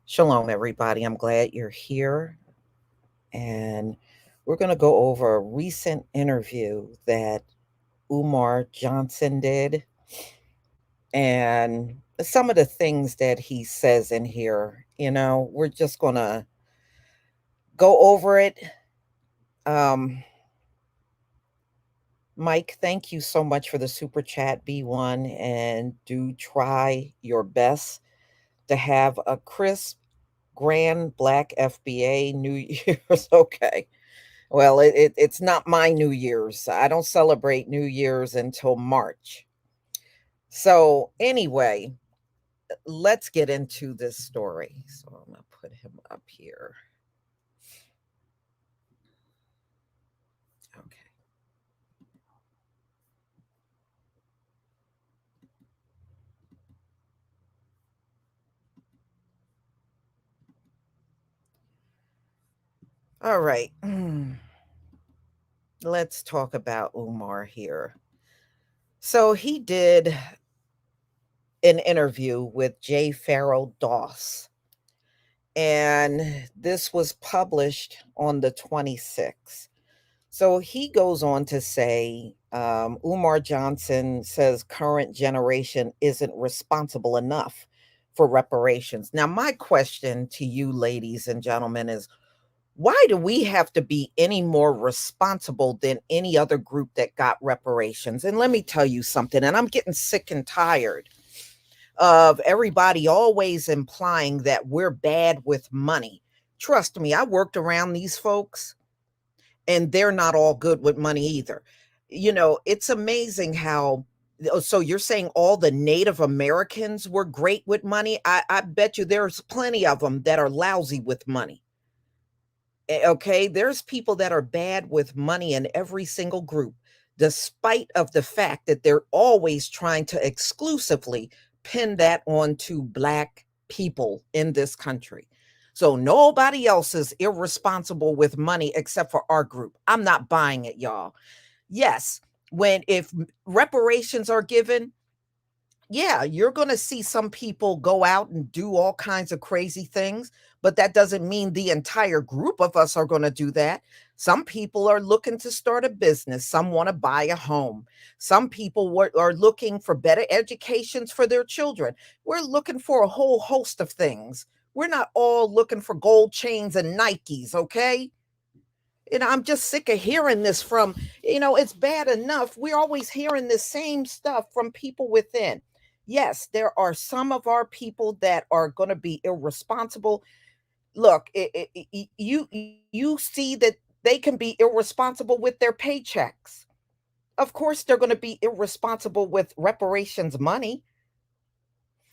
Shalom, everybody. I'm glad you're here. And we're going to go over a recent interview that Umar Johnson did and some of the things that he says in here. We're just going to go over it. Mike, thank you so much for the super chat, B1, and do try your best to have a crisp, grand black FBA New Year's. Okay. Well, it's not my New Year's. I don't celebrate New Year's until March. So, anyway, let's get into this story. So, I'm going to put him up here. Okay. All right. Let's talk about Umar here. So, he did an interview with J. Farrell Doss. And this was published on the 26th. So he goes on to say, Umar Johnson says current generation isn't responsible enough for reparations. Now, my question to you, ladies and gentlemen, is why do we have to be any more responsible than any other group that got reparations? And let me tell you something, and I'm getting sick and tired of everybody always implying that we're bad with money. Trust me, I worked around these folks and they're not all good with money either. It's amazing how. So you're saying all the Native Americans were great with money? I bet you there's plenty of them that are lousy with money. Okay, there's people that are bad with money in every single group, despite of the fact that they're always trying to exclusively pin that onto Black people in this country. So nobody else is irresponsible with money except for our group. I'm not buying it, y'all. Yes, if reparations are given, yeah, you're going to see some people go out and do all kinds of crazy things, but that doesn't mean the entire group of us are going to do that. Some people are looking to start a business. Some want to buy a home. Some people are looking for better educations for their children. We're looking for a whole host of things. We're not all looking for gold chains and Nikes, okay? I'm just sick of hearing this from, it's bad enough. We're always hearing the same stuff from people within. Yes, there are some of our people that are going to be irresponsible. Look, you see that they can be irresponsible with their paychecks. Of course, they're going to be irresponsible with reparations money.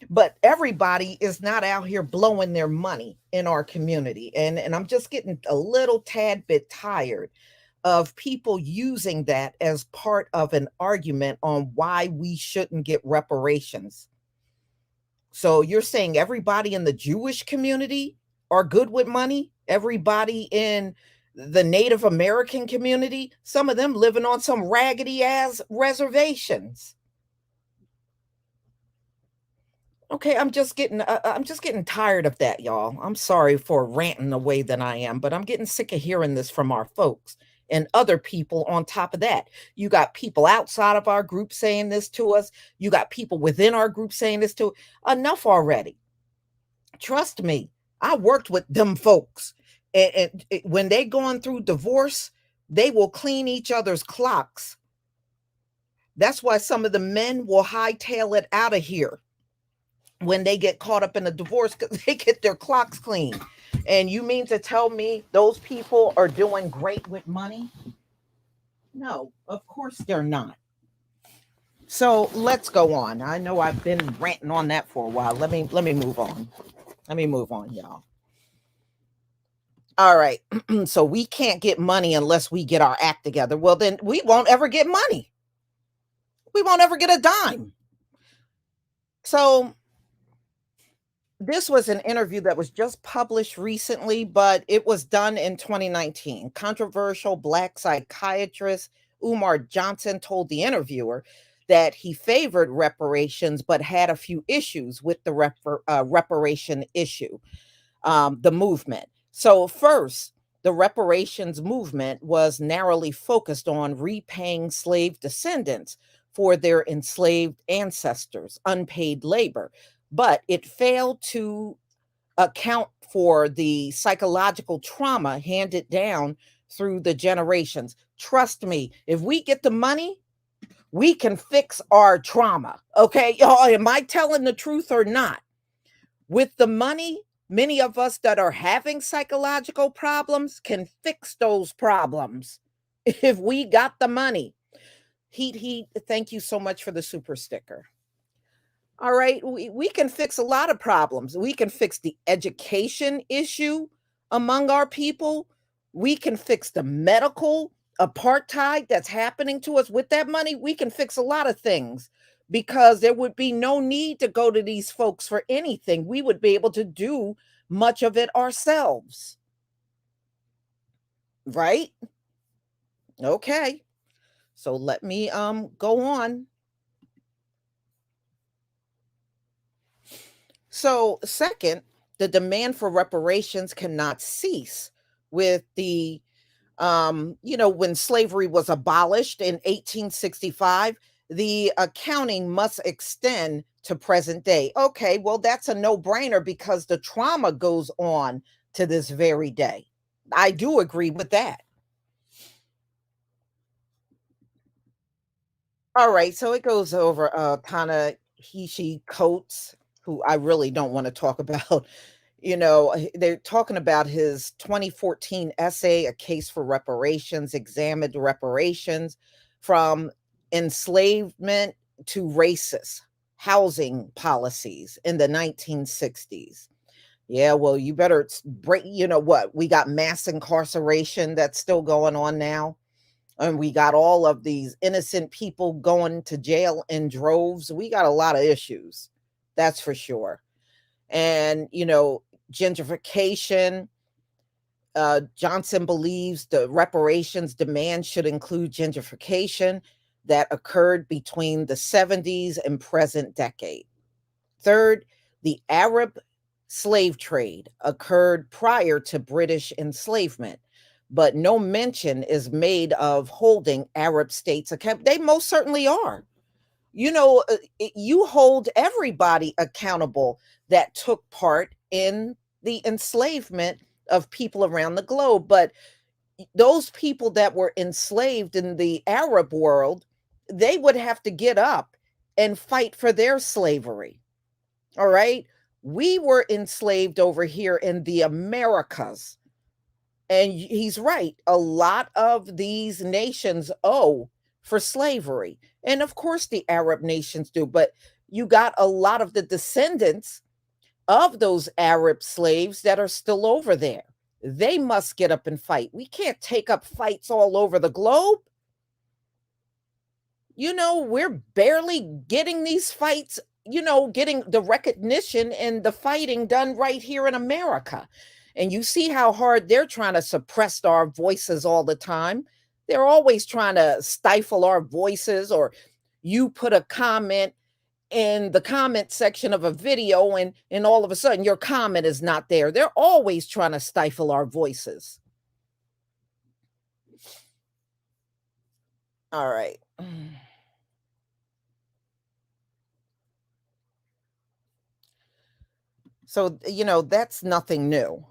But everybody is not out here blowing their money in our community. And I'm just getting a little tad bit tired of people using that as part of an argument on why we shouldn't get reparations. So you're saying everybody in the Jewish community are good with money? Everybody in the Native American community, some of them living on some raggedy ass reservations. Okay, I'm just getting tired of that, y'all. I'm sorry for ranting the way that I am, but I'm getting sick of hearing this from our folks and other people on top of that. You got people outside of our group saying this to us. You got people within our group saying this to enough already. Trust me, I worked with them folks. And when they going through divorce, they will clean each other's clocks That's why some of the men will hightail it out of here when they get caught up in a divorce because they get their clocks clean. And you mean to tell me those people are doing great with money? No, of course they're not. So let's go on. I know I've been ranting on that for a while. Let me move on. Let me move on, y'all. All right. So we can't get money unless we get our act together. Well, then we won't ever get money. We won't ever get a dime. So this was an interview that was just published recently, but it was done in 2019. Controversial black psychiatrist Umar Johnson told the interviewer that he favored reparations, but had a few issues with the reparation issue, the movement. So, first, the reparations movement was narrowly focused on repaying slave descendants for their enslaved ancestors' unpaid labor, but it failed to account for the psychological trauma handed down through the generations. Trust me, if we get the money, we can fix our trauma. Okay, y'all, am I telling the truth or not? With the money, many of us that are having psychological problems can fix those problems if we got the money. Heat, thank you so much for the super sticker. All right, we can fix a lot of problems. We can fix the education issue among our people. We can fix the medical apartheid that's happening to us with that money. We can fix a lot of things because there would be no need to go to these folks for anything. We would be able to do much of it ourselves. Right? Okay. So let me go on. So, second, the demand for reparations cannot cease with the when slavery was abolished in 1865, the accounting must extend to present day. Okay, well, that's a no brainer because the trauma goes on to this very day. I do agree with that. All right, so it goes over Ta-Nehisi Coates, who I really don't want to talk about. They're talking about his 2014 essay, A Case for Reparations, examined reparations from enslavement to racist housing policies in the 1960s. Yeah, well, you better break, you know what? We got mass incarceration that's still going on now. And we got all of these innocent people going to jail in droves. We got a lot of issues. That's for sure. And, gentrification. Johnson believes the reparations demand should include gentrification that occurred between the 70s and present decade. Third, the Arab slave trade occurred prior to British enslavement, but no mention is made of holding Arab states accountable. They most certainly are. You hold everybody accountable that took part in the enslavement of people around the globe. But those people that were enslaved in the Arab world, they would have to get up and fight for their slavery. All right. We were enslaved over here in the Americas. And he's right. A lot of these nations owe for slavery. And of course, the Arab nations do. But you got a lot of the descendants of those Arab slaves that are still over there. They must get up and fight. We can't take up fights all over the globe. We're barely getting these fights, getting the recognition and the fighting done right here in America. And you see how hard they're trying to suppress our voices all the time. They're always trying to stifle our voices, or you put a comment in the comment section of a video and all of a sudden your comment is not there. They're always trying to stifle our voices. All right. So, that's nothing new.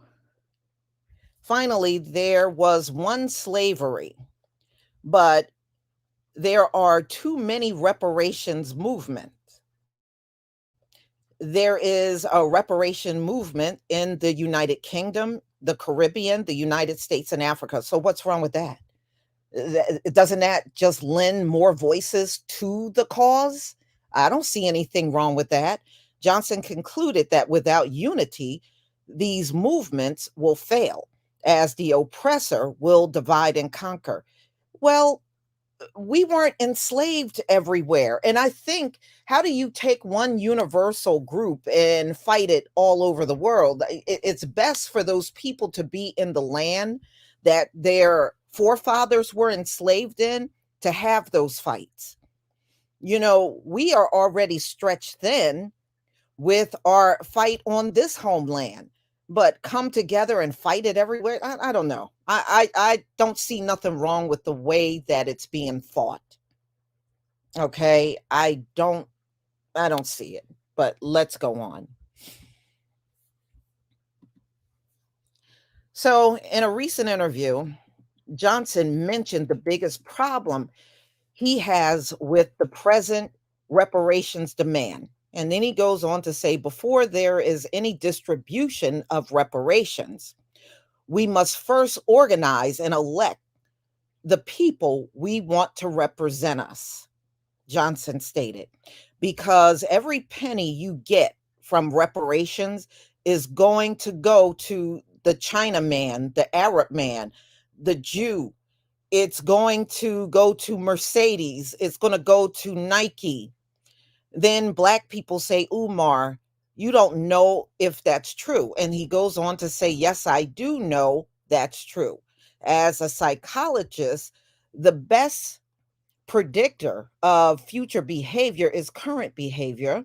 Finally, there was one slavery, but There are too many reparations movements. There is a reparation movement in the United Kingdom, the Caribbean, the United States, and Africa. So what's wrong with that? Doesn't that just lend more voices to the cause? I don't see anything wrong with that. Johnson concluded that without unity, these movements will fail, as the oppressor will divide and conquer. Well, we weren't enslaved everywhere. And I think, how do you take one universal group and fight it all over the world? It's best for those people to be in the land that their forefathers were enslaved in, to have those fights. We are already stretched thin with our fight on this homeland, but come together and fight it everywhere. I don't know. I don't see nothing wrong with the way that it's being fought. Okay, I don't see it. But let's go on. So, in a recent interview, Johnson mentioned the biggest problem he has with the present reparations demand. And then he goes on to say, before there is any distribution of reparations, we must first organize and elect the people we want to represent us, Johnson stated, because every penny you get from reparations is going to go to the China man, the Arab man, the Jew. It's going to go to Mercedes. It's going to go to Nike. Then black people say, Umar, you don't know if that's true. And he goes on to say, yes, I do know that's true. As a psychologist, the best predictor of future behavior is current behavior.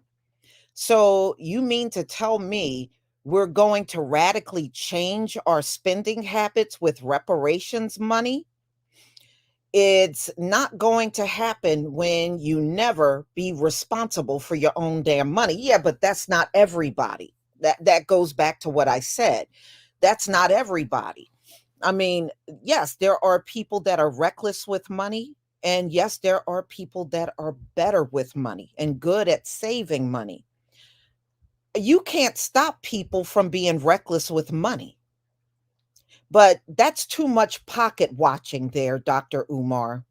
So you mean to tell me we're going to radically change our spending habits with reparations money? It's not going to happen when you never be responsible for your own damn money. Yeah, but that's not everybody. That goes back to what I said. That's not everybody. I mean, yes, there are people that are reckless with money, and yes, there are people that are better with money and good at saving money. You can't stop people from being reckless with money. But that's too much pocket watching there, Dr. Umar.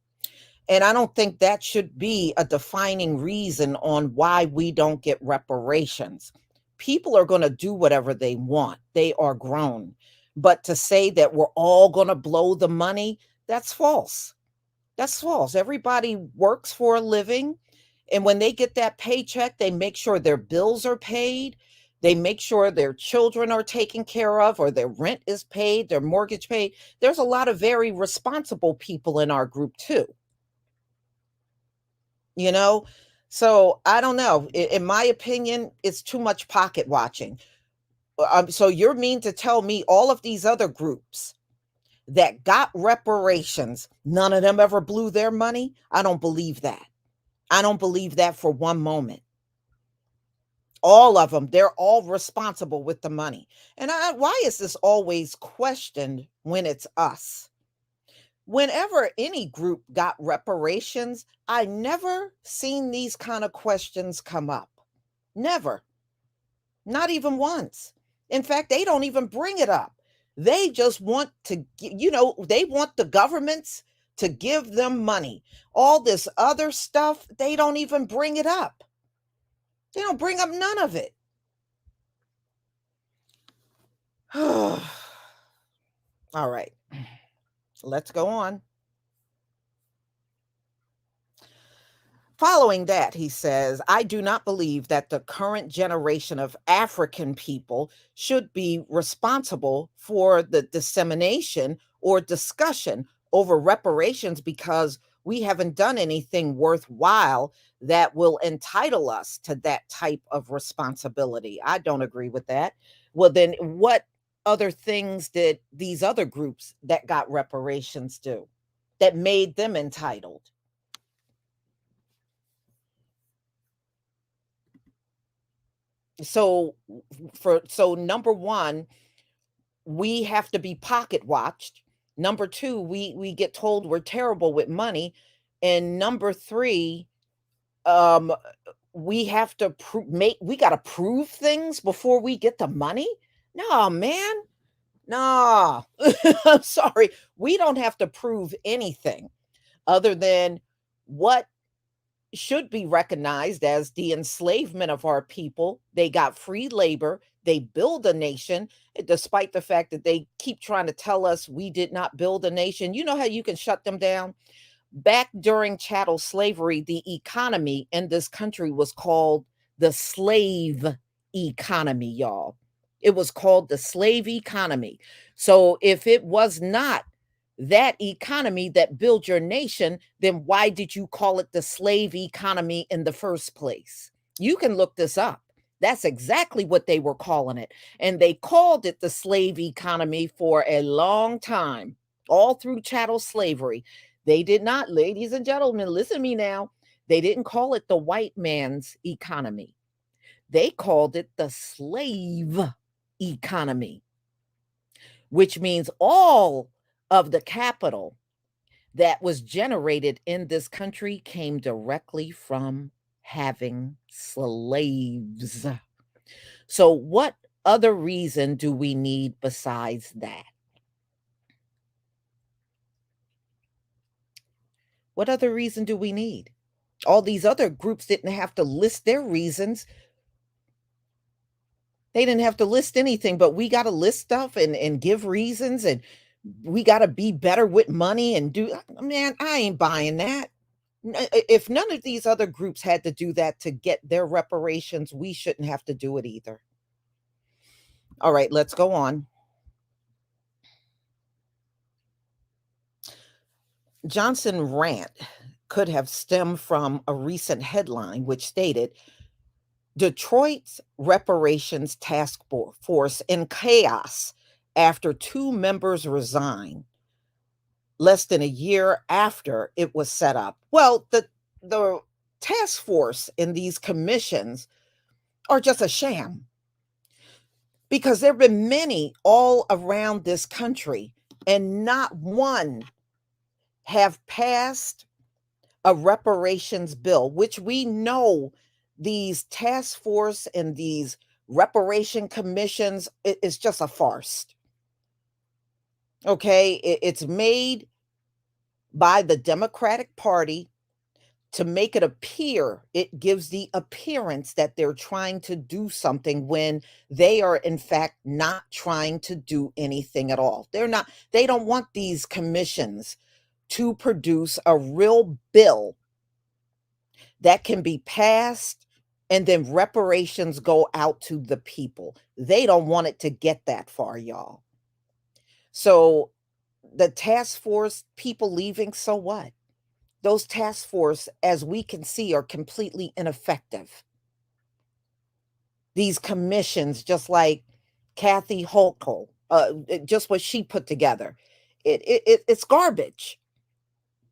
And I don't think that should be a defining reason on why we don't get reparations. People are going to do whatever they want. They are grown. But to say that we're all going to blow the money, that's false. That's false. Everybody works for a living. And when they get that paycheck, they make sure their bills are paid. They make sure their children are taken care of, or their rent is paid, their mortgage paid. There's a lot of very responsible people in our group, too. You know? So I don't know. In my opinion, it's too much pocket watching. So you're mean to tell me all of these other groups that got reparations, none of them ever blew their money? I don't believe that. I don't believe that for one moment. All of them, they're all responsible with the money. And why is this always questioned when it's us? Whenever any group got reparations, I never seen these kind of questions come up. Never. Not even once. In fact, they don't even bring it up. They just want to, they want the governments to give them money. All this other stuff, they don't even bring it up. They don't bring up none of it. All right, let's go on. Following that, he says, I do not believe that the current generation of African people should be responsible for the dissemination or discussion over reparations because we haven't done anything worthwhile that will entitle us to that type of responsibility. I don't agree with that. Well, then what other things did these other groups that got reparations do that made them entitled? So so number 1, we have to be pocket watched. Number 2, we get told we're terrible with money, And number 3, um, we have to make we gotta prove things before we get the money? No, man. No. I'm sorry. We don't have to prove anything other than what should be recognized as the enslavement of our people. They got free labor. They build a nation, despite the fact that they keep trying to tell us we did not build a nation. You know how you can shut them down? Back during chattel slavery, the economy in this country was called the slave economy, y'all. It was called the slave economy. So if it was not that economy that built your nation, then why did you call it the slave economy in the first place? You can look this up. That's exactly what they were calling it. And they called it the slave economy for a long time, all through chattel slavery. They did not, ladies and gentlemen, listen to me now. They didn't call it the white man's economy. They called it the slave economy, which means all of the capital that was generated in this country came directly from having slaves. So, what other reason do we need besides that? What other reason do we need? All these other groups didn't have to list their reasons. They didn't have to list anything, but we got to list stuff and give reasons, and we got to be better with money and do. Man, I ain't buying that. If none of these other groups had to do that to get their reparations, we shouldn't have to do it either. All right, let's go on. Johnson rant could have stemmed from a recent headline which stated Detroit's reparations task force in chaos after 2 members resign less than a year after it was set up. Well, the task force in these commissions are just a sham because there have been many all around this country, and not one have passed a reparations bill, which we know these task force and these reparation commissions is just a farce. Okay, it's made by the Democratic Party to make it appear, it gives the appearance that they're trying to do something when they are in fact not trying to do anything at all. They don't want these commissions to produce a real bill that can be passed and then reparations go out to the people. They don't want it to get that far, y'all. So the task force people leaving, so what? Those task force, as we can see, are completely ineffective. These commissions, just like Kathy Hochul, just what she put together, it's garbage.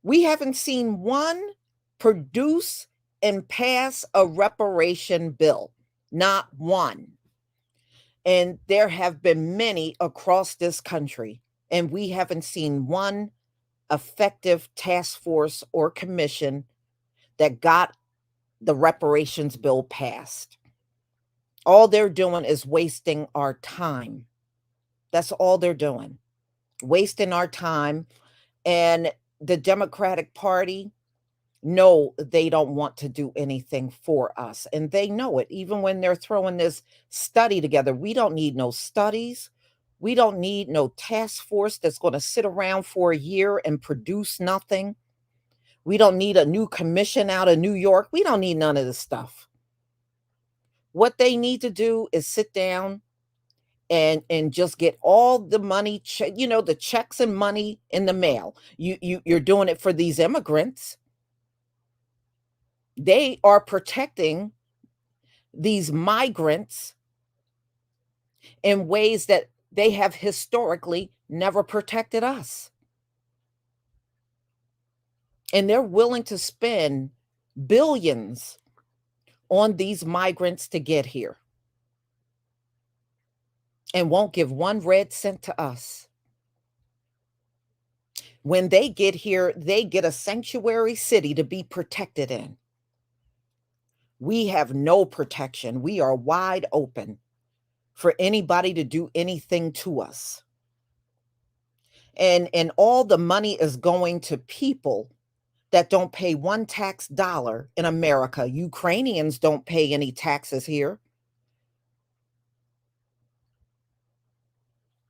We haven't seen one produce and pass a reparation bill, not one. And there have been many across this country, and we haven't seen one effective task force or commission that got the reparations bill passed. All they're doing is wasting our time. That's all they're doing, wasting our time. And the Democratic Party, no, they don't want to do anything for us. And they know it, even when they're throwing this study together. We don't need no studies. We don't need no task force that's going to sit around for a year and produce nothing. We don't need a new commission out of New York. We don't need none of this stuff. What they need to do is sit down and just get all the money, the checks and money in the mail. You're doing it for these immigrants. They are protecting these migrants in ways that they have historically never protected us. And they're willing to spend billions on these migrants to get here and won't give one red cent to us. When they get here, they get a sanctuary city to be protected in. We have no protection. We are wide open for anybody to do anything to us. And all the money is going to people that don't pay one tax dollar in America. Ukrainians don't pay any taxes here.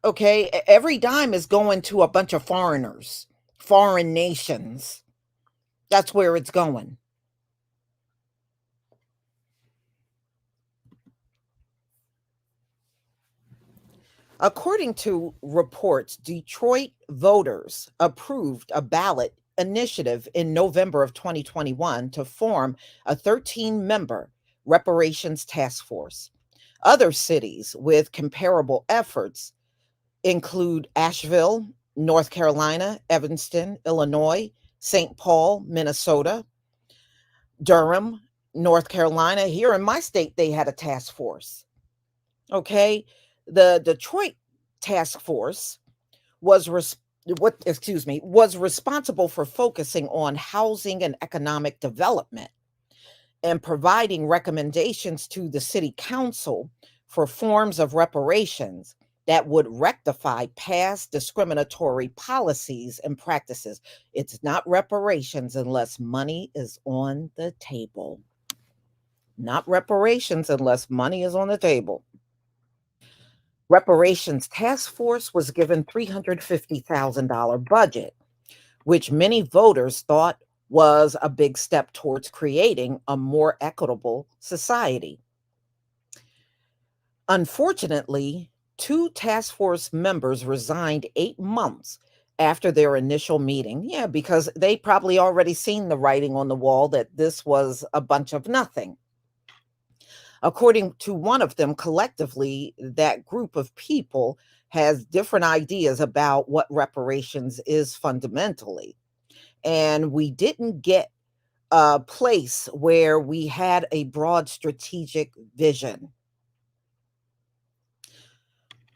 Okay, every dime is going to a bunch of foreigners, foreign nations. That's where it's going. According to reports, Detroit voters approved a ballot initiative in November of 2021 to form a 13-member reparations task force. Other cities with comparable efforts include Asheville, North Carolina, Evanston, Illinois, St. Paul, Minnesota, Durham, North Carolina. Here in my state, they had a task force. Okay. The Detroit task force was was responsible for focusing on housing and economic development and providing recommendations to the city council for forms of reparations that would rectify past discriminatory policies and practices. It's not reparations unless money is on the table. Not reparations unless money is on the table. Reparations task force was given $350,000 budget, which many voters thought was a big step towards creating a more equitable society. Unfortunately, two task force members resigned 8 months after their initial meeting. Yeah, because they probably already seen the writing on the wall that this was a bunch of nothing. According to one of them, collectively, that group of people has different ideas about what reparations is fundamentally. And we didn't get a place where we had a broad strategic vision.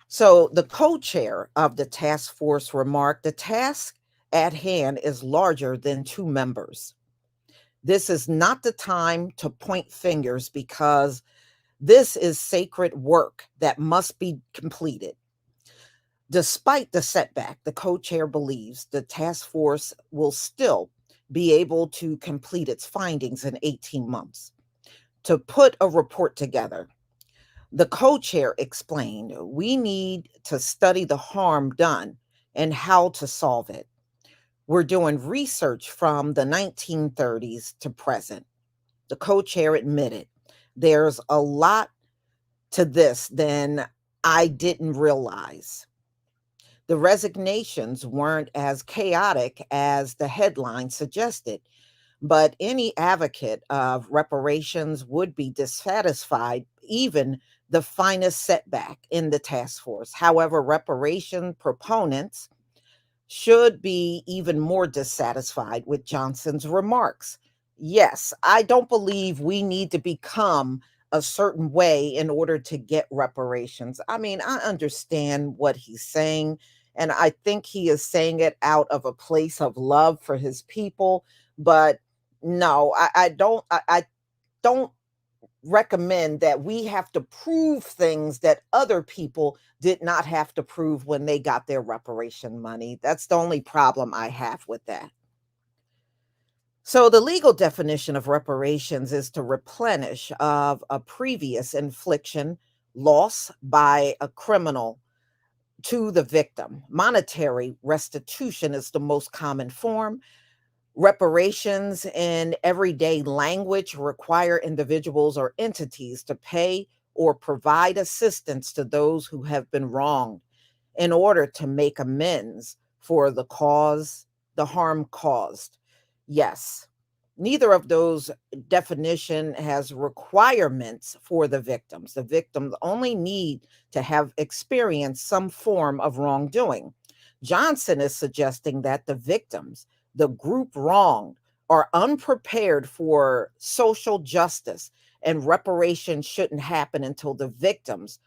So the co-chair of the task force remarked, the task at hand is larger than two members. This is not the time to point fingers because this is sacred work that must be completed. Despite the setback, the co-chair believes the task force will still be able to complete its findings in 18 months. To put a report together, the co-chair explained, we need to study the harm done and how to solve it. We're doing research from the 1930s to present. The co-chair admitted, there's a lot to this than I didn't realize. The resignations weren't as chaotic as the headline suggested, but any advocate of reparations would be dissatisfied, even the finest setback in the task force. However, reparation proponents should be even more dissatisfied with Johnson's remarks. Yes, I don't believe we need to become a certain way in order to get reparations. I mean, I understand what he's saying, and I think he is saying it out of a place of love for his people. But no, I don't recommend that we have to prove things that other people did not have to prove when they got their reparation money. That's the only problem I have with that. So the legal definition of reparations is to replenish of a previous infliction loss by a criminal to the victim. Monetary restitution is the most common form. Reparations in everyday language require individuals or entities to pay or provide assistance to those who have been wronged in order to make amends for the harm caused. Yes, neither of those definition has requirements for the victims. The victims only need to have experienced some form of wrongdoing. Johnson is suggesting that the victims, the group wronged, are unprepared for social justice and reparation shouldn't happen until the victims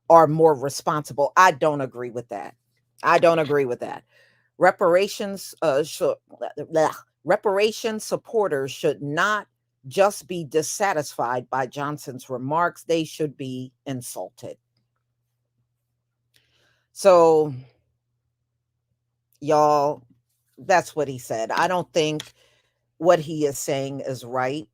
are more responsible. I don't agree with that. I don't agree with that. Reparations should reparations supporters should not just be dissatisfied by Johnson's remarks, they should be insulted. So, y'all, that's what he said. I don't think what he is saying is right,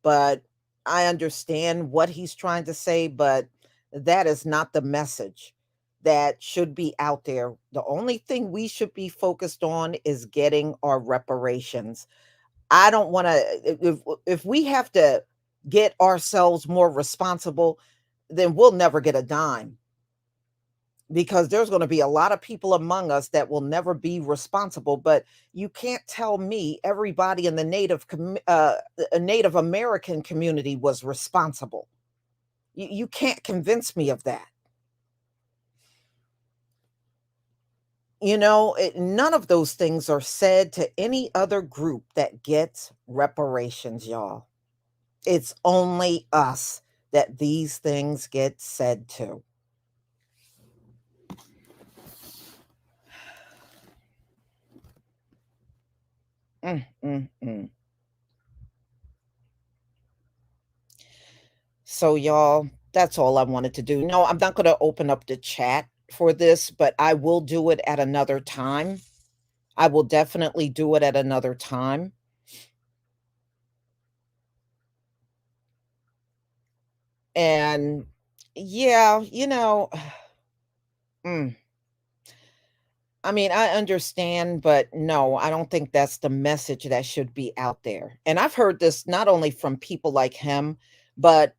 but I understand what he's trying to say, but that is not the message that should be out there. The only thing we should be focused on is getting our reparations. I don't want to if we have to get ourselves more responsible, then we'll never get a dime because there's going to be a lot of people among us that will never be responsible. But you can't tell me everybody in the Native American community was responsible. You can't convince me of that. None of those things are said to any other group that gets reparations, y'all. It's only us that these things get said to. Mm, mm, mm. So, y'all, that's all I wanted to do. No, I'm not going to open up the chat for this, but I will do it at another time. I will definitely do it at another time. And yeah, mm, I mean, I understand, but no, I don't think that's the message that should be out there. And I've heard this not only from people like him, but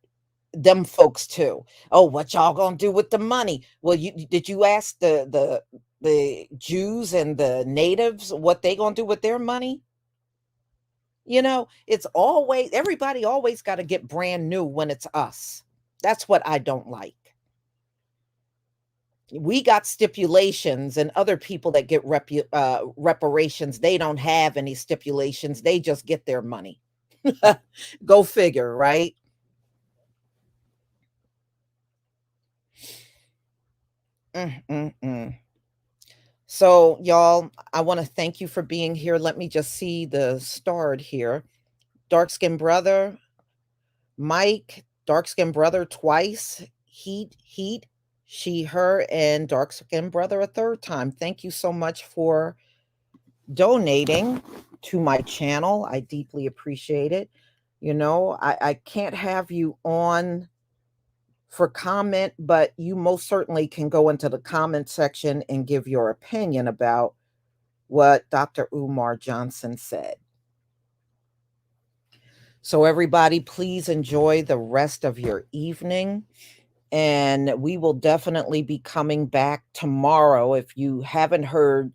them folks too. Oh, what y'all gonna do with the money? Well, did you ask the Jews and the natives what they gonna do with their money? It's always everybody always got to get brand new when it's us. That's what I don't like. We got stipulations, and other people that get reparations, they don't have any stipulations. They just get their money. Go figure, right? Mm, mm, mm. So, y'all, I want to thank you for being here. Let me just see the starred here. Dark Skin Brother, Mike, Dark Skin Brother twice, Heat, she, her, and Dark Skin Brother a third time. Thank you so much for donating to my channel. I deeply appreciate it. I can't have you on for comment, but you most certainly can go into the comment section and give your opinion about what Dr. Umar Johnson said. So, everybody, please enjoy the rest of your evening. And we will definitely be coming back tomorrow. If you haven't heard,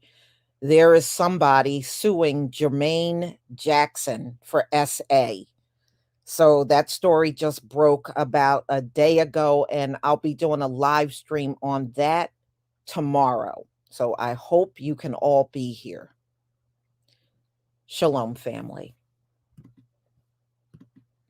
there is somebody suing Jermaine Jackson for SA. So that story just broke about a day ago, and I'll be doing a live stream on that tomorrow. So I hope you can all be here. Shalom, family.